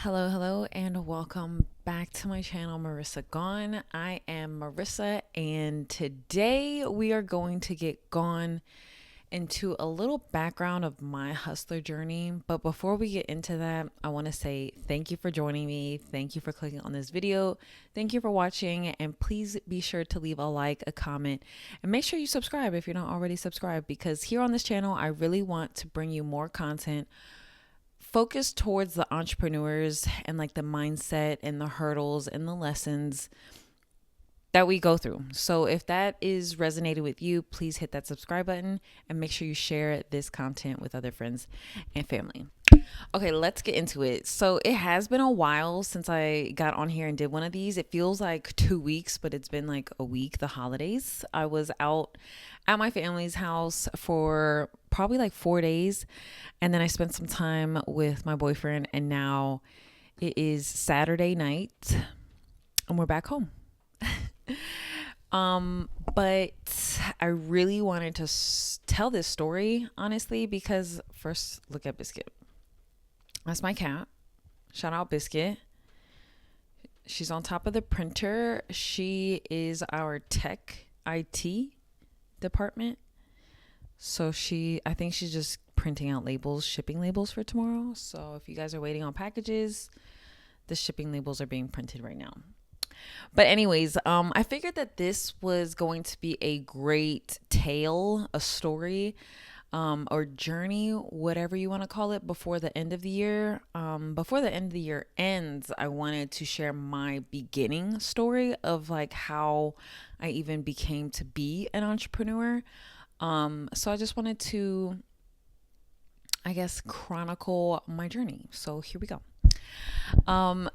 Hello, and welcome back to my channel, Marissa Gone. I am Marissa, and today we are going to get gone into a little background of my hustler journey. But before we get into that, I want to say thank you for joining me. Thank you for clicking on this video. Thank you for watching, and please be sure to leave a like, a comment, and make sure you subscribe if you're not already subscribed, because here on this channel, I really want to bring you more content focus towards the entrepreneurs and like the mindset and the hurdles and the lessons that we go through. So if that is resonated with you, please hit that subscribe button and make sure you share this content with other friends and family. Okay, let's get into it. So it has been a while since I got on here and did one of these. It feels like 2 weeks, but it's been like a week, the holidays. I was out at my family's house for probably like 4 days. And then I spent some time with my boyfriend. And now it is Saturday night and we're back home. But I really wanted to tell this story, honestly, because first, look at Biscuit. That's my cat. Shout out Biscuit. She's on top of the printer. She is our tech IT department. So I think she's just printing out labels, shipping labels for tomorrow. So if you guys are waiting on packages, the shipping labels are being printed right now. But anyways, I figured that this was going to be a great tale, a story, or journey, whatever you want to call it, before the end of the year. Before the end of the year ends, I wanted to share my beginning story of like how I even became to be an entrepreneur. So I just wanted to, I guess, chronicle my journey. So here we go. Um,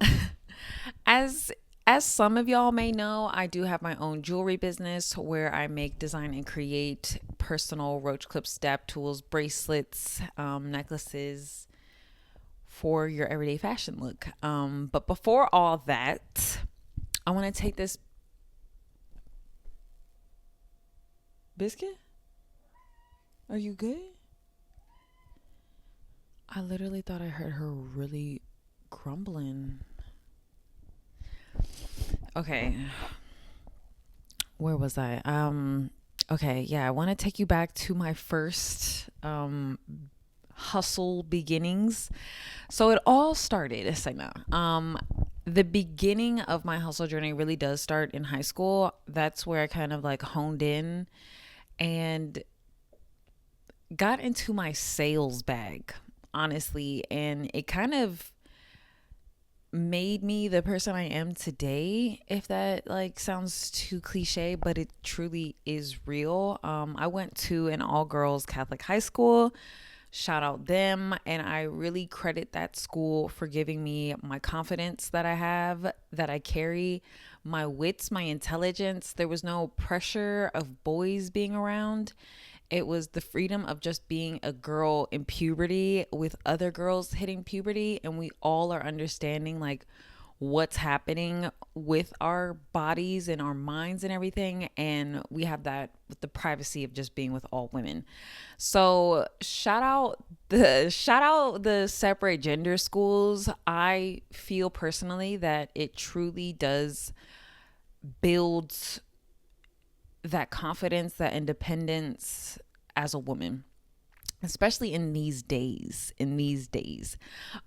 as some of y'all may know, I do have my own jewelry business where I make, design, and create personal roach clips, dab tools, bracelets, necklaces for your everyday fashion look. But before all that, I want to take this Biscuit. Are you good? I literally thought I heard her really grumbling. Okay. Where was I? Okay, yeah, I want to take you back to my first hustle beginnings. So it all started, it's like the beginning of my hustle journey really does start in high school. That's where I kind of like honed in and got into my sales bag, honestly, and it kind of made me the person I am today, if that like sounds too cliche, but it truly is real. I went to an all girls Catholic high school. Shout out them. And I really credit that school for giving me my confidence that I have, that I carry, my wits, my intelligence. There was no pressure of boys being around. It was the freedom of just being a girl in puberty with other girls hitting puberty, and we all are understanding like what's happening with our bodies and our minds and everything, and we have that with the privacy of just being with all women. So shout out the separate gender schools. I feel personally that it truly does build that confidence, that independence as a woman, especially in these days.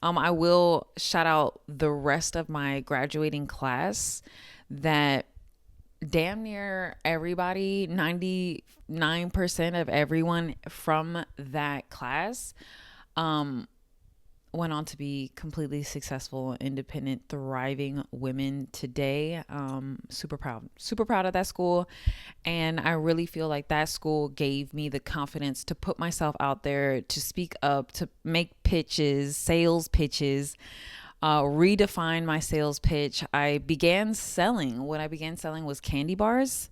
I will shout out the rest of my graduating class that damn near everybody, 99% of everyone from that class, went on to be completely successful, independent, thriving women today. Super proud of that school. And I really feel like that school gave me the confidence to put myself out there, to speak up, to make pitches, sales pitches, redefine my sales pitch. I began selling. What I began selling was candy bars.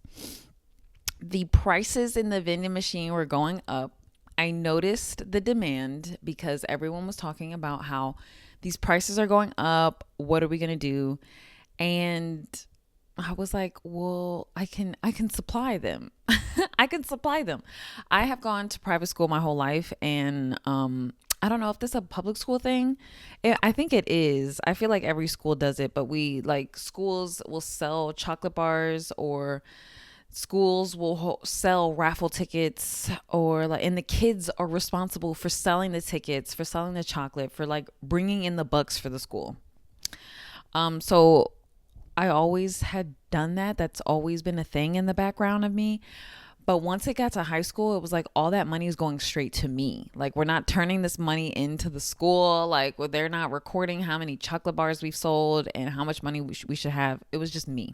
The prices in the vending machine were going up. I noticed the demand because everyone was talking about how these prices are going up. What are we going to do? And I was like, well, I can supply them. I can supply them. I have gone to private school my whole life, and I don't know if this is a public school thing. I think it is. I feel like every school does it, but we like schools will sell chocolate bars, or schools will sell raffle tickets, or like, and the kids are responsible for selling the tickets, for selling the chocolate, for like bringing in the bucks for the school. So I always had done that. That's always been a thing in the background of me. But once it got to high school, it was like all that money is going straight to me. Like, we're not turning this money into the school. Like, well, they're not recording how many chocolate bars we've sold and how much money we should have. It was just me.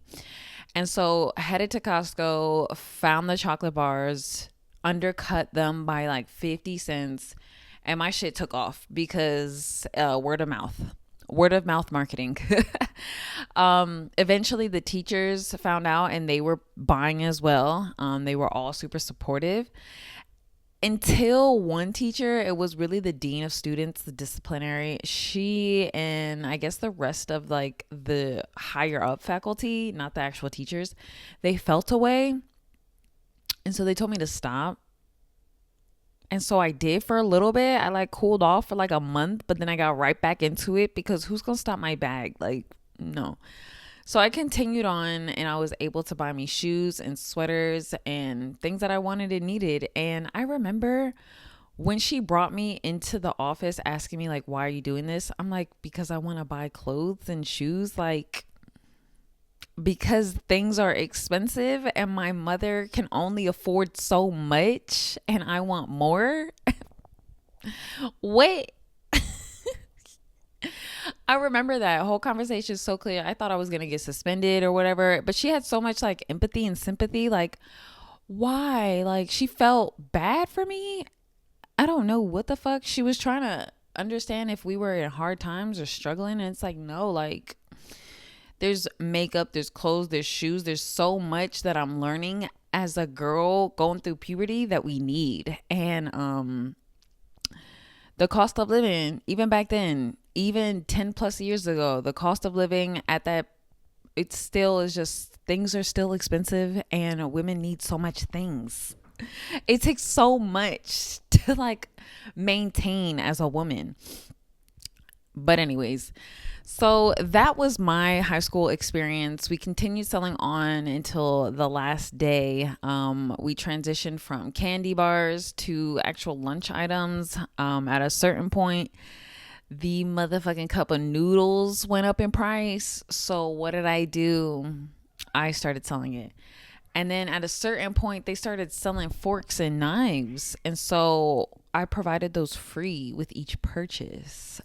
And so headed to Costco, found the chocolate bars, undercut them by like 50 cents, and my shit took off because word of mouth marketing. Eventually the teachers found out and they were buying as well. They were all super supportive until one teacher. It was really the dean of students, the disciplinary. She and I guess the rest of like the higher up faculty, not the actual teachers, they felt away. And so they told me to stop. And so I did for a little bit. I like cooled off for like a month, but then I got right back into it because who's going to stop my bag? Like, no. So I continued on, and I was able to buy me shoes and sweaters and things that I wanted and needed. And I remember when she brought me into the office asking me like, why are you doing this? I'm like, because I want to buy clothes and shoes. Like, because things are expensive and my mother can only afford so much and I want more. Wait. I remember that whole conversation so clear. I thought I was going to get suspended or whatever, but she had so much like empathy and sympathy. Like, why? Like, she felt bad for me. I don't know what the fuck. She was trying to understand if we were in hard times or struggling. And it's like, no, like, there's makeup, there's clothes, there's shoes. There's so much that I'm learning as a girl going through puberty that we need. And the cost of living, even back then, even 10 plus years ago, the cost of living at that, it still is just, things are still expensive and women need so much things. It takes so much to like maintain as a woman. But anyways, so that was my high school experience. We continued selling on until the last day. We transitioned from candy bars to actual lunch items. At a certain point, the motherfucking cup of noodles went up in price. So what did I do? I started selling it. And then at a certain point, they started selling forks and knives. And so I provided those free with each purchase.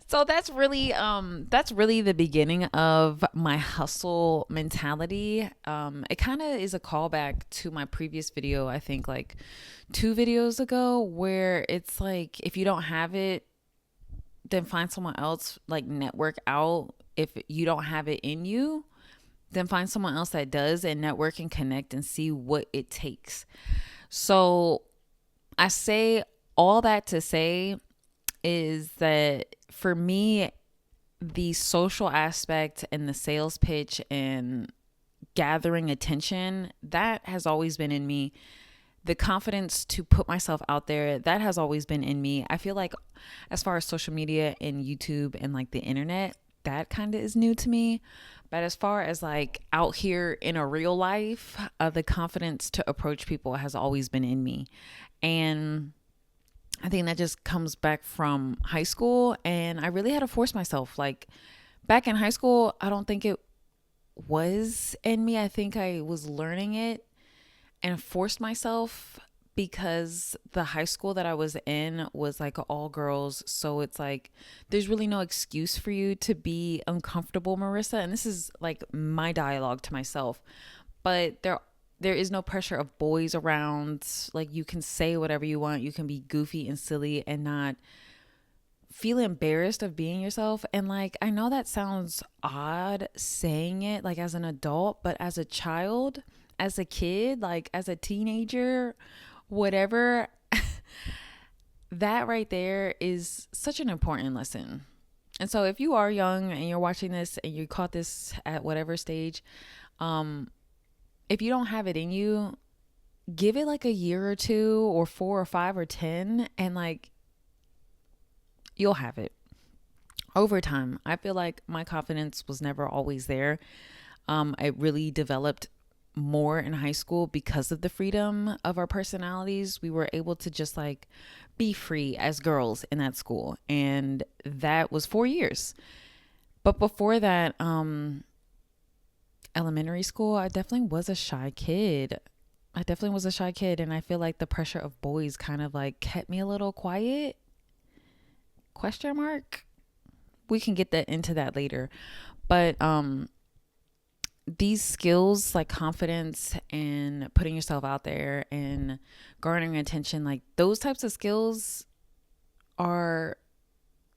So that's really the beginning of my hustle mentality. It kind of is a callback to my previous video, I think like 2 videos ago, where it's like if you don't have it, then find someone else, like network out. If you don't have it in you, then find someone else that does, and network and connect and see what it takes. So I say all that to say is that for me, the social aspect and the sales pitch and gathering attention, that has always been in me. The confidence to put myself out there, that has always been in me. I feel like as far as social media and YouTube and like the internet, that kind of is new to me. But as far as like out here in a real life, the confidence to approach people has always been in me. And I think that just comes back from high school, and I really had to force myself. Like back in high school, I don't think it was in me. I think I was learning it and forced myself because the high school that I was in was like all girls. So it's like, there's really no excuse for you to be uncomfortable, Marissa. And this is like my dialogue to myself, but there is no pressure of boys around. Like you can say whatever you want. You can be goofy and silly and not feel embarrassed of being yourself. And like, I know that sounds odd saying it like as an adult, but as a child, as a kid, like as a teenager, whatever, that right there is such an important lesson. And so if you are young and you're watching this and you caught this at whatever stage, if you don't have it in you, give it like a year or two or 4 or 5 or 10, and like you'll have it over time. I feel like my confidence was never always there. It really developed more in high school because of the freedom of our personalities. We were able to just like be free as girls in that school. And that was 4 years. But before that, elementary school, I definitely was a shy kid. I definitely was a shy kid. And I feel like the pressure of boys kind of like kept me a little quiet. Question mark. We can get that into that later. But these skills like confidence and putting yourself out there and garnering attention, like those types of skills are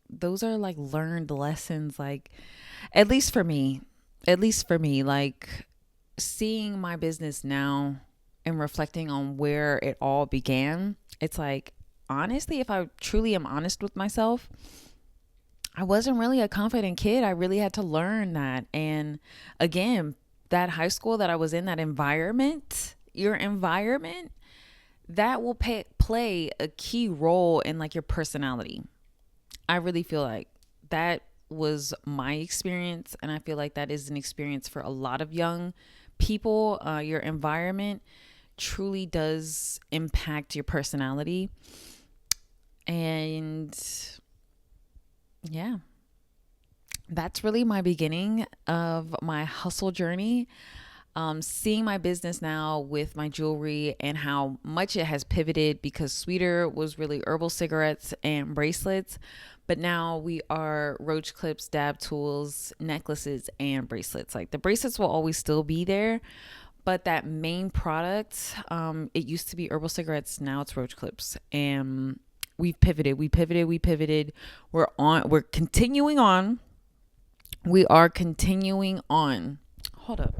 those are like learned lessons, like at least for me, like seeing my business now and reflecting on where it all began. It's like, honestly, if I truly am honest with myself, I wasn't really a confident kid. I really had to learn that. And again, that high school that I was in, that environment, your environment, that will play a key role in like your personality. I really feel like that was my experience. And I feel like that is an experience for a lot of young people. Your environment truly does impact your personality. And yeah, that's really my beginning of my hustle journey. Seeing my business now with my jewelry and how much it has pivoted, because Sweeter was really herbal cigarettes and bracelets, but now we are roach clips, dab tools, necklaces, and bracelets. Like the bracelets will always still be there, but that main product, it used to be herbal cigarettes, now it's roach clips, and we've pivoted. We're continuing on. We are continuing on. Hold up.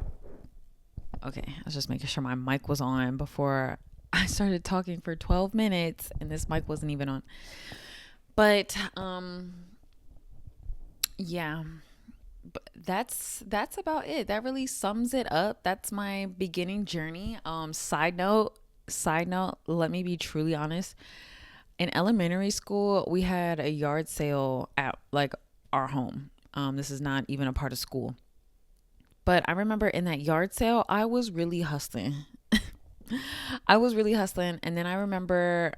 Okay, I was just making sure my mic was on before I started talking for 12 minutes and this mic wasn't even on. But yeah. But that's about it. That really sums it up. That's my beginning journey. Side note, let me be truly honest. In elementary school, we had a yard sale at like our home. This is not even a part of school. But I remember in that yard sale, I was really hustling. I was really hustling. And then I remember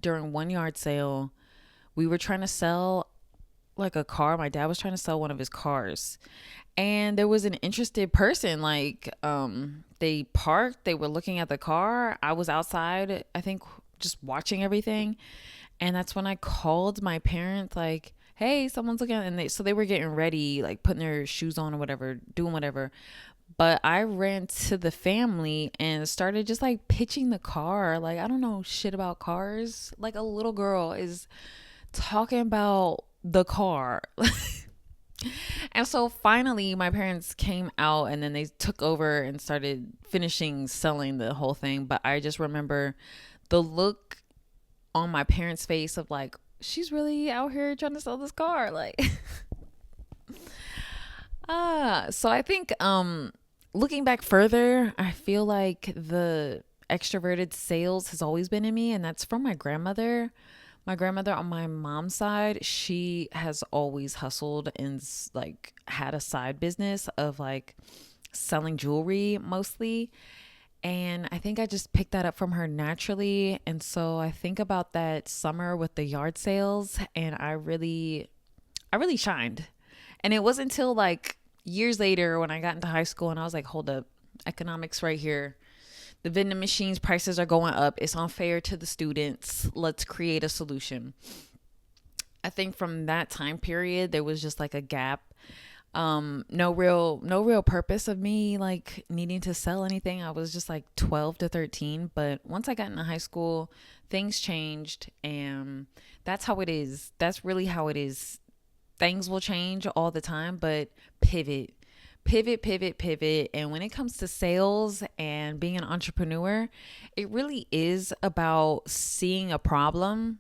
during one yard sale, we were trying to sell like a car. My dad was trying to sell one of his cars. And there was an interested person. Like they parked, they were looking at the car. I was outside, I think, just watching everything. And that's when I called my parents, like, hey, someone's looking at, and they were getting ready, like putting their shoes on or whatever, doing whatever. But I ran to the family and started just like pitching the car. Like, I don't know shit about cars. Like, a little girl is talking about the car. And so finally, my parents came out and then they took over and started finishing selling the whole thing. But I just remember the look on my parents' face of like, she's really out here trying to sell this car. Like, so I think looking back further, I feel like the extroverted sales has always been in me, and that's from my grandmother. My grandmother on my mom's side, she has always hustled and like had a side business of like selling jewelry mostly. And I think I just picked that up from her naturally. And so I think about that summer with the yard sales, and I really shined. And it wasn't until like years later when I got into high school and I was like, hold up, economics right here. The vending machines prices are going up. It's unfair to the students. Let's create a solution. I think from that time period, there was just like a gap. No real purpose of me like needing to sell anything. I was just like 12 to 13. But once I got into high school, things changed, and that's how it is. That's really how it is. Things will change all the time, but pivot. And when it comes to sales and being an entrepreneur, it really is about seeing a problem.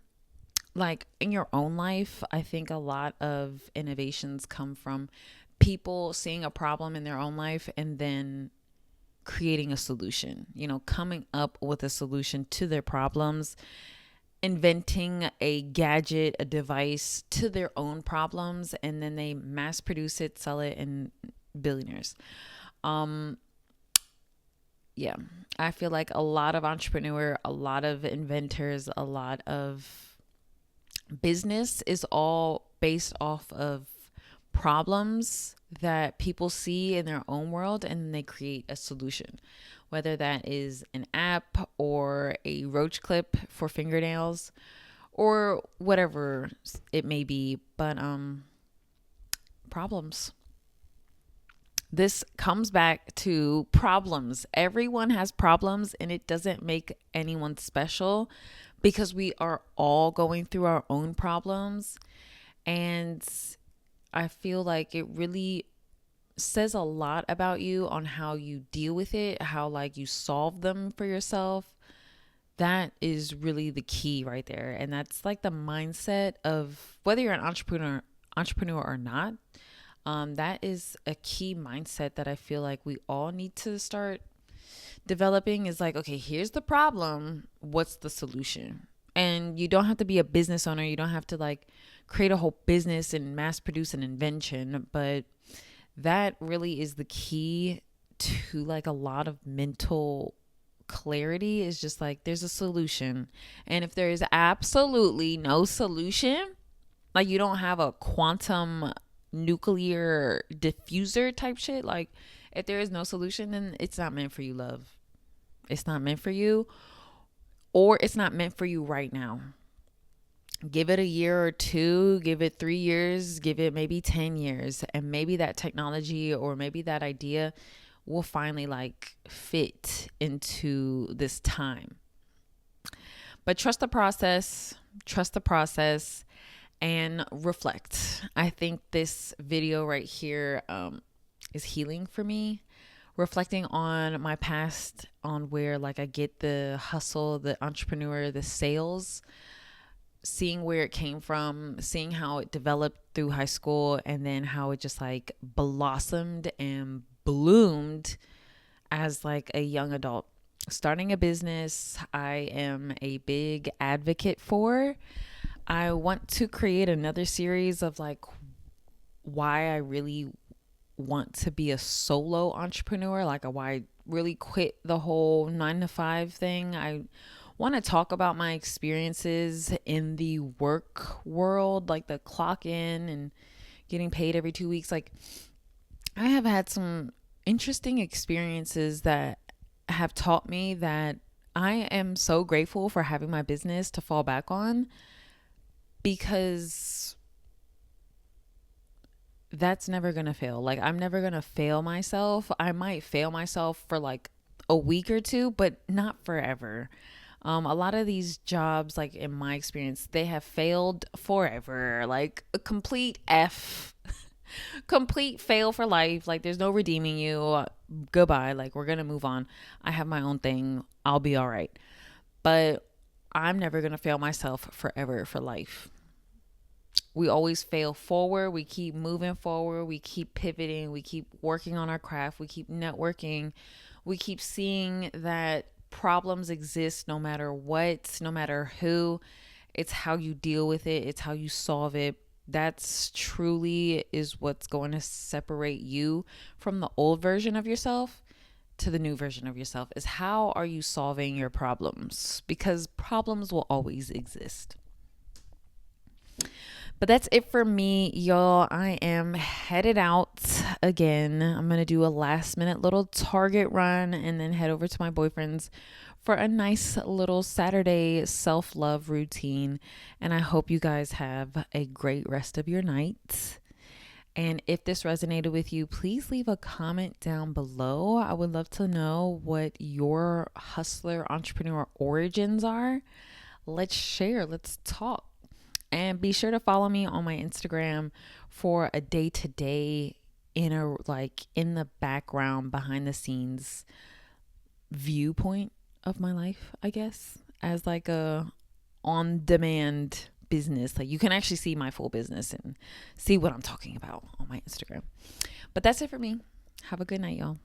Like in your own life, I think a lot of innovations come from people seeing a problem in their own life and then creating a solution, coming up with a solution to their problems, inventing a gadget, a device to their own problems, and then they mass produce it, sell it, and billionaires. Yeah, I feel like a lot of entrepreneur, a lot of inventors, a lot of business is all based off of problems that people see in their own world, and they create a solution, whether that is an app or a roach clip for fingernails or whatever it may be. But problems, this comes back to problems. Everyone has problems, and it doesn't make anyone special because we are all going through our own problems. And I feel like it really says a lot about you on how you deal with it, how like you solve them for yourself. That is really the key right there. And that's like the mindset of whether you're an entrepreneur or not. That is a key mindset that I feel like we all need to start developing, is like, okay, here's the problem. What's the solution? And you don't have to be a business owner. You don't have to like create a whole business and mass produce an invention. But that really is the key to like a lot of mental clarity, is just like there's a solution. And if there is absolutely no solution, like you don't have a quantum nuclear diffuser type shit, like if there is no solution, then it's not meant for you, love. It's not meant for you, or it's not meant for you right now. Give it a year or two, give it 3 years, give it maybe 10 years, and maybe that technology or maybe that idea will finally like fit into this time. But trust the process, and reflect. I think this video right here is healing for me. Reflecting on my past, on where like I get the hustle, the entrepreneur, the sales, seeing where it came from, seeing how it developed through high school, and then how it just like blossomed and bloomed as like a young adult. Starting a business, I am a big advocate for. I want to create another series of like why I really want to be a solo entrepreneur, like why I really quit the whole 9 to 5 thing. I want to talk about my experiences in the work world, like the clock in and getting paid every 2 weeks. Like I have had some interesting experiences that have taught me that I am so grateful for having my business to fall back on, because that's never going to fail. Like I'm never going to fail myself. I might fail myself for like a week or two, but not forever. A lot of these jobs, like in my experience, they have failed forever. Like a complete complete fail for life. Like there's no redeeming you. Goodbye. Like we're going to move on. I have my own thing. I'll be all right. But I'm never going to fail myself forever for life. We always fail forward. We keep moving forward. We keep pivoting. We keep working on our craft. We keep networking. We keep seeing that problems exist no matter what, no matter who. It's how you deal with it. It's how you solve it. That's truly is what's going to separate you from the old version of yourself to the new version of yourself, is how are you solving your problems? Because problems will always exist. But that's it for me, y'all. I am headed out again. I'm going to do a last minute little Target run and then head over to my boyfriend's for a nice little Saturday self-love routine. And I hope you guys have a great rest of your night. And if this resonated with you, please leave a comment down below. I would love to know what your hustler entrepreneur origins are. Let's share. Let's talk. And be sure to follow me on my Instagram for a day-to-day in the background, behind the scenes viewpoint of my life, I guess, as like a on-demand business. Like you can actually see my full business and see what I'm talking about on my Instagram. But that's it for me. Have a good night, y'all.